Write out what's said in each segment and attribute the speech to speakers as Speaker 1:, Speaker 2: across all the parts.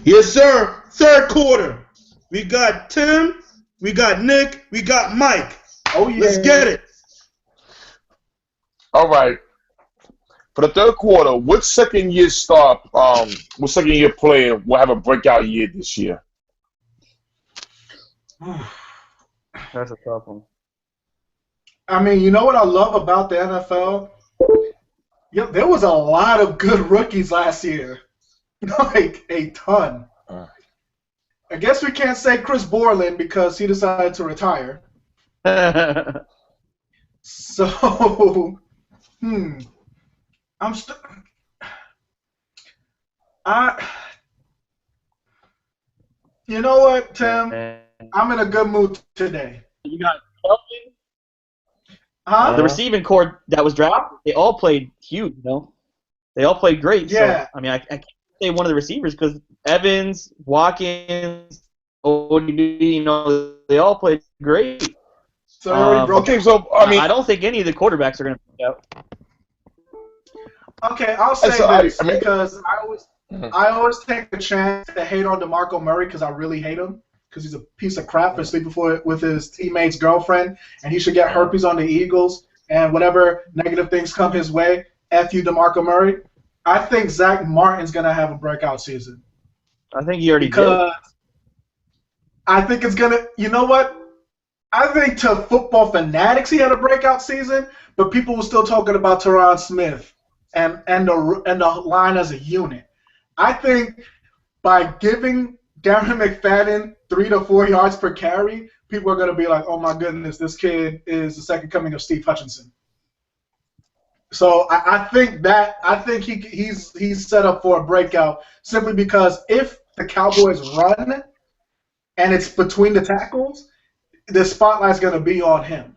Speaker 1: Yes, sir. Third quarter. We got Tim, we got Nick, we got Mike.
Speaker 2: Oh
Speaker 1: Let's
Speaker 2: yeah.
Speaker 1: get it.
Speaker 3: All right. For the third quarter, what second year player will have a breakout year this year?
Speaker 4: That's a tough one.
Speaker 2: I mean, you know what I love about the NFL? Yeah, there was a lot of good rookies last year, like a ton.
Speaker 3: Uh,
Speaker 2: I guess we can't say Chris Borland because he decided to retire. So, hmm, I'm st- I. You know what, Tim?
Speaker 4: And
Speaker 2: I'm in a good mood today.
Speaker 4: you got Kelvin.
Speaker 2: Huh?
Speaker 4: The receiving core that was drafted, they all played huge, you know? They all played great.
Speaker 2: Yeah.
Speaker 4: So, I mean, I can't say one of the receivers because Evans, Watkins, ODB, you know, they all played great.
Speaker 2: So you already broke.
Speaker 3: okay, so
Speaker 4: I don't think any of the quarterbacks are going to break out.
Speaker 2: Okay, I'll say
Speaker 3: so
Speaker 2: this
Speaker 3: I mean,
Speaker 2: because I always take the chance to hate on DeMarco Murray because I really hate him because he's a piece of crap for sleeping with his teammate's girlfriend, and he should get herpes on the Eagles and whatever negative things come his way. F you, DeMarco Murray. I think Zach Martin's gonna have a breakout season
Speaker 4: I think he already
Speaker 2: because I think it's gonna. You know what? I think to football fanatics he had a breakout season, but people were still talking about Teron Smith and the line as a unit. I think by giving Darren McFadden 3 to 4 yards per carry, people are going to be like, "Oh my goodness, this kid is the second coming of Steve Hutchinson." So I think he's set up for a breakout simply because if the Cowboys run and it's between the tackles, the spotlight's going to be on him.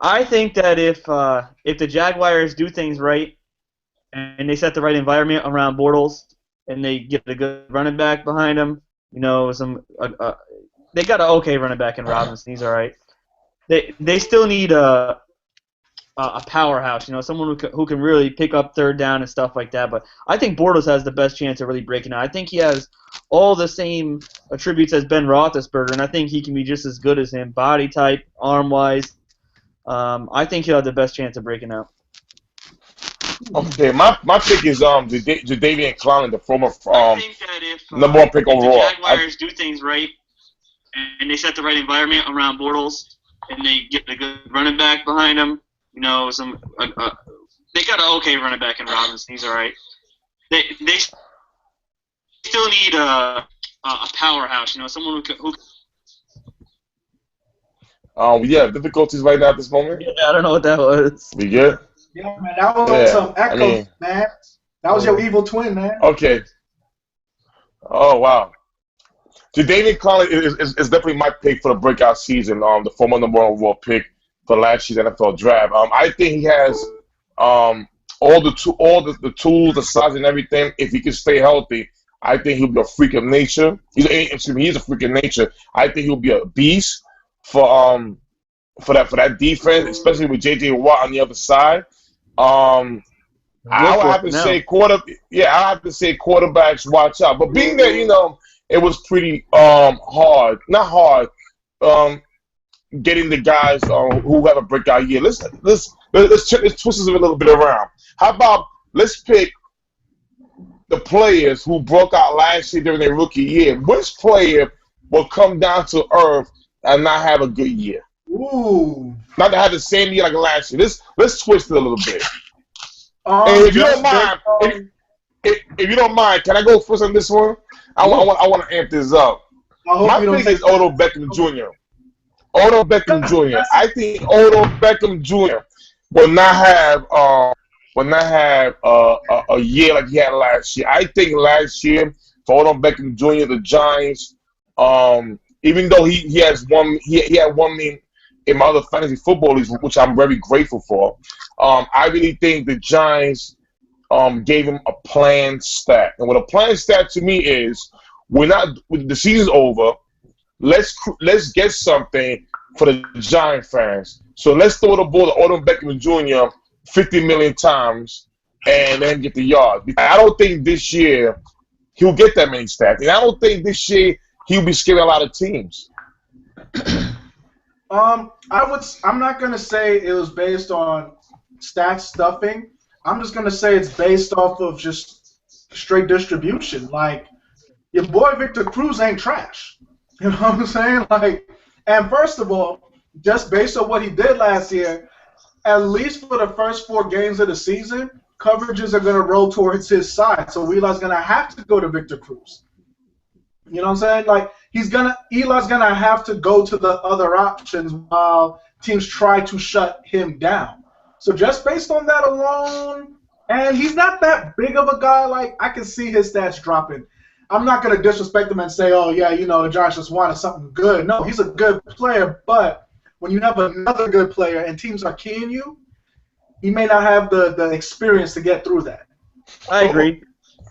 Speaker 4: I think that if the Jaguars do things right and they set the right environment around Bortles and they get a good running back behind him, you know, they got an okay running back in Robinson. He's all right. They still need a powerhouse, you know, someone who can really pick up third down and stuff like that. But I think Bortles has the best chance of really breaking out. I think he has all the same attributes as Ben Roethlisberger, and I think he can be just as good as him, body type, arm-wise. I think he'll have the best chance of breaking out.
Speaker 3: okay, my pick is Jadeveon Clowney, the former
Speaker 4: I think that if
Speaker 3: number one pick overall.
Speaker 4: the Jaguars do things right and they set the right environment around Bortles and they get a good running back behind him, you know, they got an okay running back in Robinson. He's all right. They still need a powerhouse, you know, someone who
Speaker 3: We have difficulties right now at this moment.
Speaker 4: I don't know what that was.
Speaker 3: We good?
Speaker 2: Yeah, man, that was
Speaker 3: Yeah,
Speaker 2: some echoes,
Speaker 3: I mean,
Speaker 2: man. That was your evil twin, man.
Speaker 3: okay. Oh wow. Jadeveon Clowney is definitely my pick for the breakout season. The former number one overall pick for last year's NFL draft. I think he has all the tools, the size, and everything. If he can stay healthy, I think he'll be a freak of nature. He's a freak of nature. I think he'll be a beast for that defense, especially with J.J. Watt on the other side. I would have to say I have to say quarterbacks watch out. But being that, you know, it was pretty hard, not hard, getting the guys who have a breakout year. Let's twist this a little bit around. How about let's pick the players who broke out last year during their rookie year? Which player will come down to earth and not have a good year?
Speaker 2: Ooh.
Speaker 3: Not to have the same year like last year. Let's twist it a little bit. And if you don't mind, if you don't mind, can I go first on this one? I want to amp this up. My pick is Odell Beckham Jr. Odell Beckham Jr. I think Odell Beckham Jr. will not have a year like he had last year. I think last year for Odell Beckham Jr. the Giants, even though he had one in my other fantasy football leagues, which I'm very grateful for. I really think the Giants gave him a planned stat, and what a planned stat to me is, the season's over. Let's get something for the Giant fans. So let's throw the ball to Odell Beckham Jr. 50 million times and then get the yards. I don't think this year he'll get that many stats, and I don't think this year he'll be scaring a lot of teams.
Speaker 2: I'm not gonna say it was based on stat stuffing. I'm just gonna say it's based off of just straight distribution. Like, your boy Victor Cruz ain't trash. You know what I'm saying? Like, and first of all, just based on what he did last year, at least for the first 4 games of the season, coverages are gonna roll towards his side. So Eli's gonna have to go to Victor Cruz. You know what I'm saying? Like, Eli's gonna have to go to the other options while teams try to shut him down. So just based on that alone, and he's not that big of a guy. Like, I can see his stats dropping. I'm not gonna disrespect him and say, oh yeah, you know, Josh just wanted something good. No, he's a good player, but when you have another good player and teams are keying you, he may not have the experience to get through that.
Speaker 4: I agree.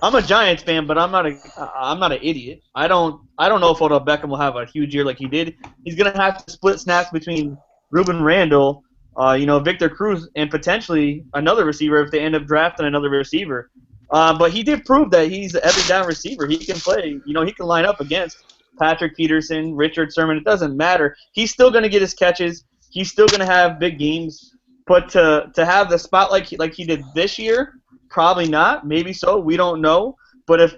Speaker 4: I'm a Giants fan, but I'm not an idiot. I don't know if Odell Beckham will have a huge year like he did. He's gonna have to split snaps between Ruben Randle, Victor Cruz, and potentially another receiver if they end up drafting another receiver. But he did prove that he's an every down receiver. He can play. He can line up against Patrick Peterson, Richard Sherman. It doesn't matter. He's still gonna get his catches. He's still gonna have big games. But to have the spotlight like he did this year, probably not. Maybe so. We don't know. But if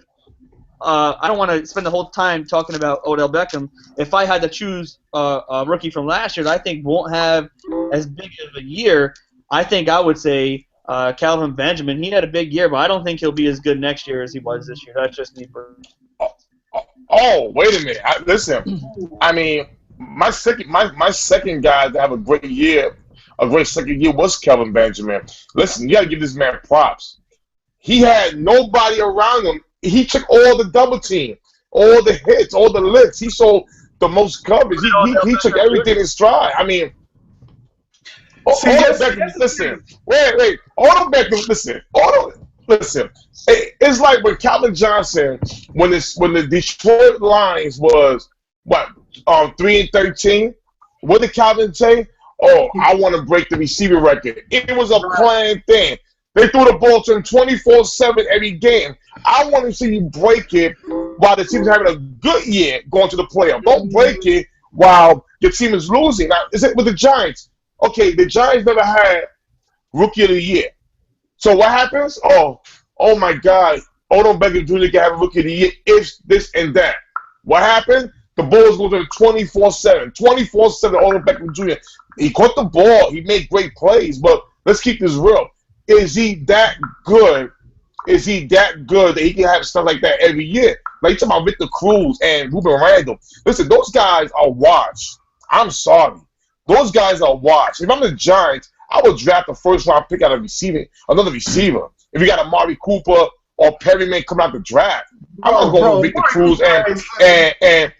Speaker 4: I don't want to spend the whole time talking about Odell Beckham. If I had to choose a rookie from last year that I think won't have as big of a year, I think I would say Calvin Benjamin. He had a big year, but I don't think he'll be as good next year as he was this year. That's just me.
Speaker 3: Oh, wait a minute. Listen, I mean, my second guy to have a great year, a great second year was Kelvin Benjamin. Listen, you got to give this man props. He had nobody around him. He took all the double team, all the hits, all the licks. He saw the most coverage. He took everything in stride. I mean, Odell Beckham, listen. Wait. Odell Beckham, listen. Listen. It's like when Calvin Johnson, when the Detroit Lions was, 3-13, what did Calvin say? Oh, I want to break the receiver record. It was a planned thing. They threw the ball to him 24/7 every game. I want to see you break it while the team's having a good year going to the playoff. Don't break it while your team is losing. Now, is it with the Giants? Okay, the Giants never had Rookie of the Year. So what happens? Oh my God, Odell Beckham Jr. can have a Rookie of the Year if this and that. What happened? The Bulls go to him 24/7. 24/7 Odell Beckham Jr. He caught the ball. He made great plays. But let's keep this real. Is he that good? Is he that good that he can have stuff like that every year? Like, you talking about Victor Cruz and Ruben Randle. Listen, those guys are washed. I'm sorry. Those guys are washed. If I'm the Giants, I would draft a first-round pick out of another receiver. If you got Amari Cooper or Perryman coming out the draft, I'm not going with Victor Cruz. And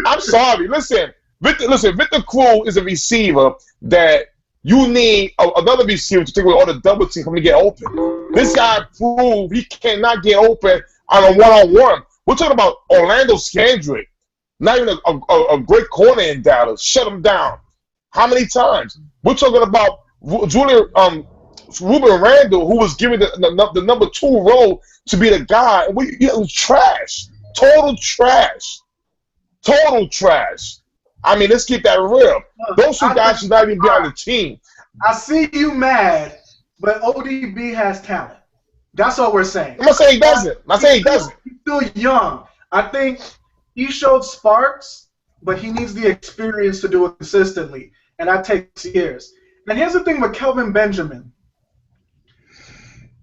Speaker 3: I'm sorry. Listen, Victor Cruz is a receiver that you need another receiver to take away all the double team coming to get open. This guy proved he cannot get open on a one-on-one. We're talking about Orlando Scandrick, not even a great corner in Dallas. Shut him down. How many times? We're talking about Ruben Randle, who was given the number 2 role to be the guy. It was trash. Total trash. I mean, let's keep that real. Those 2 guys should not even be on the team.
Speaker 2: I see you mad, but ODB has talent. That's all we're saying.
Speaker 3: I'm not saying he doesn't. He's
Speaker 2: still young. I think he showed sparks, but he needs the experience to do it consistently, and that takes years. And here's the thing with Kelvin Benjamin.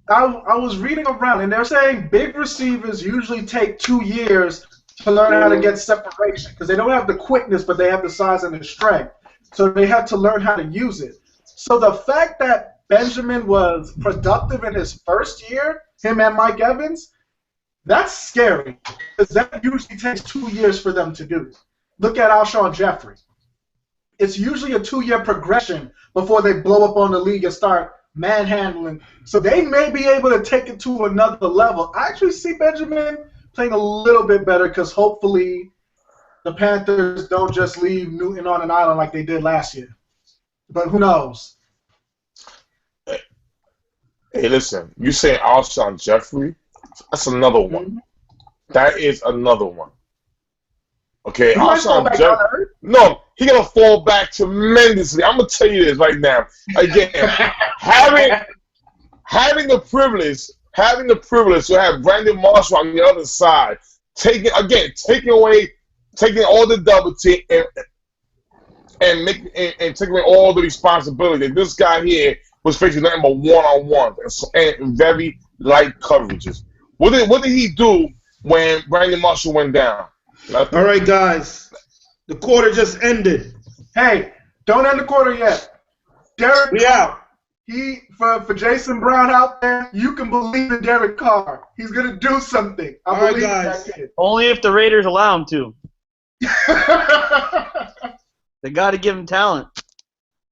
Speaker 2: I was reading around, and they're saying big receivers usually take 2 years to learn how to get separation because they don't have the quickness, but they have the size and the strength. So they have to learn how to use it. So the fact that Benjamin was productive in his first year, him and Mike Evans, that's scary because that usually takes 2 years for them to do. Look at Alshon Jeffrey. It's usually a 2-year progression before they blow up on the league and start manhandling. So they may be able to take it to another level. I actually see Benjamin playing a little bit better because hopefully the Panthers don't just leave Newton on an island like they did last year. But who knows?
Speaker 3: Hey, listen, you say Alshon Jeffrey? That's another one. That is another one. Okay,
Speaker 2: He might fall back
Speaker 3: Jeffrey.
Speaker 2: hard.
Speaker 3: No, he gonna fall back tremendously. I'm gonna tell you this right now. Again, having the privilege to have Brandon Marshall on the other side, taking all the double team and taking away all the responsibility. This guy here was facing nothing but one-on-one and very light coverages. What did he do when Brandon Marshall went down? Nothing.
Speaker 1: All right, guys. The quarter just ended.
Speaker 2: Hey, don't end the quarter yet. Derek,
Speaker 1: We out.
Speaker 2: For Jason Brown out there, you can believe in Derek Carr. He's gonna do something. I
Speaker 1: All right,
Speaker 2: believe in
Speaker 1: guys.
Speaker 2: that kid.
Speaker 4: Only if the Raiders allow him to. They got to give him talent.